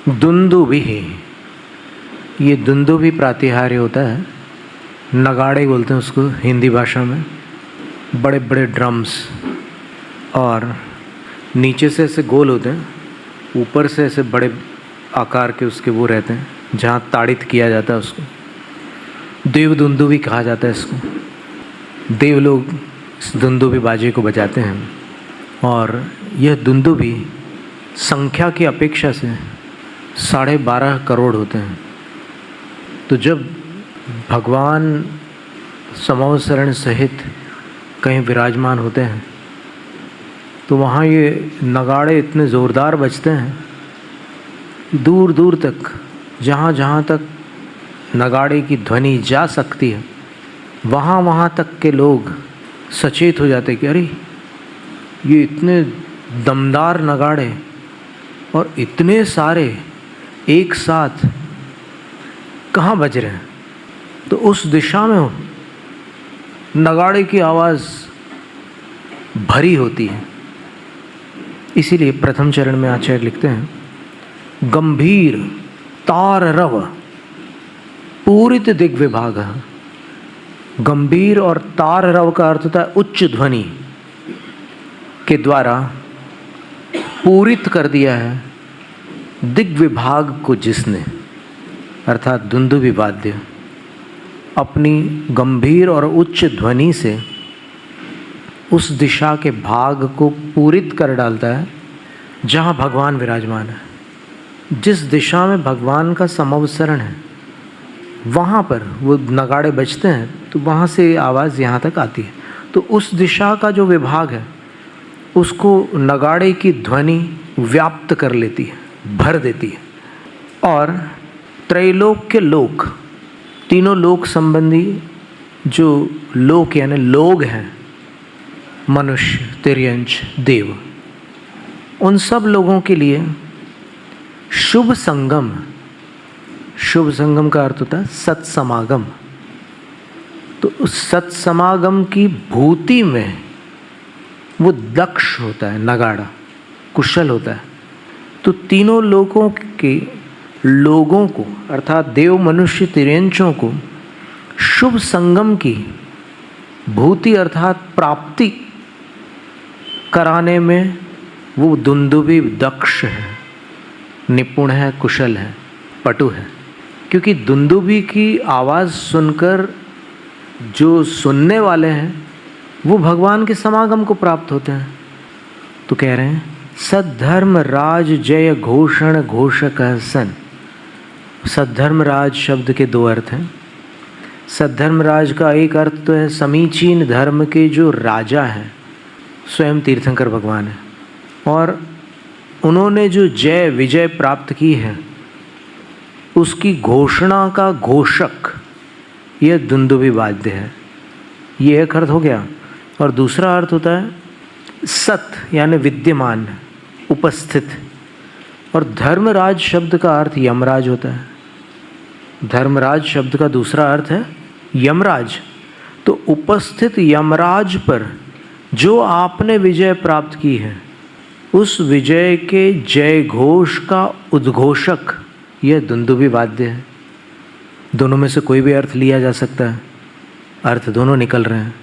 दुंदुभि, ये दुंदुभि प्रातिहार्य होता है, नगाड़े बोलते हैं उसको हिंदी भाषा में। बड़े बड़े ड्रम्स और नीचे से ऐसे गोल होते हैं, ऊपर से ऐसे बड़े आकार के उसके वो रहते हैं जहाँ ताड़ित किया जाता है उसको। देव दुंदुभि कहा जाता है इसको। देव लोग इस दुंदुभि बाजे को बजाते हैं और यह दुंदुभि संख्या की अपेक्षा से 12.5 करोड़ होते हैं। तो जब भगवान समवसरण सहित कहीं विराजमान होते हैं तो वहाँ ये नगाड़े इतने ज़ोरदार बजते हैं, दूर दूर तक, जहाँ जहाँ तक नगाड़े की ध्वनि जा सकती है वहाँ वहाँ तक के लोग सचेत हो जाते कि अरे ये इतने दमदार नगाड़े और इतने सारे एक साथ कहाँ बज रहे हैं। तो उस दिशा में नगाड़े की आवाज़ भरी होती है। इसीलिए प्रथम चरण में आचार्य लिखते हैं, गंभीर तार रव पूरित दिग्विभाग। गंभीर और तार रव का अर्थ होता है उच्च ध्वनि के द्वारा पूरित कर दिया है दिग्विभाग को जिसने, अर्थात दुंदुभि वाद्य अपनी गंभीर और उच्च ध्वनि से उस दिशा के भाग को पूरित कर डालता है जहाँ भगवान विराजमान है। जिस दिशा में भगवान का समवसरण है वहाँ पर वो नगाड़े बजते हैं तो वहाँ से आवाज़ यहाँ तक आती है। तो उस दिशा का जो विभाग है उसको नगाड़े की ध्वनि व्याप्त कर लेती है, भर देती है। और त्रैलोक के लोक, तीनों लोक संबंधी जो लोक यानी लोग हैं, मनुष्य, तिर्यंच, देव, उन सब लोगों के लिए शुभ संगम, शुभ संगम का अर्थ होता है सत्समागम। तो उस सत्समागम की भूति में वो दक्ष होता है, नगाड़ा कुशल होता है। तो तीनों लोगों के लोगों को अर्थात देव, मनुष्य, तिर्यंचों को शुभ संगम की भूति अर्थात प्राप्ति कराने में वो दुंदुभि दक्ष है, निपुण है, कुशल है, पटु है। क्योंकि दुंदुभि की आवाज़ सुनकर जो सुनने वाले हैं वो भगवान के समागम को प्राप्त होते हैं। तो कह रहे हैं सद्धर्म राज जय घोषण घोषक सन। सद्धर्म राज शब्द के 2 अर्थ हैं। सद्धर्म राज का एक अर्थ तो है समीचीन धर्म के जो राजा हैं, स्वयं तीर्थंकर भगवान है, और उन्होंने जो जय विजय प्राप्त की है उसकी घोषणा का घोषक यह दुंदुभि वाद्य है। ये एक अर्थ हो गया। और दूसरा अर्थ होता है सत यानी विद्यमान, उपस्थित। और धर्मराज शब्द का अर्थ यमराज होता है। धर्मराज शब्द का दूसरा अर्थ है यमराज। तो उपस्थित यमराज पर जो आपने विजय प्राप्त की है उस विजय के जय घोष का उद्घोषक यह दुंदुभि वाद्य है। दोनों में से कोई भी अर्थ लिया जा सकता है, अर्थ दोनों निकल रहे हैं।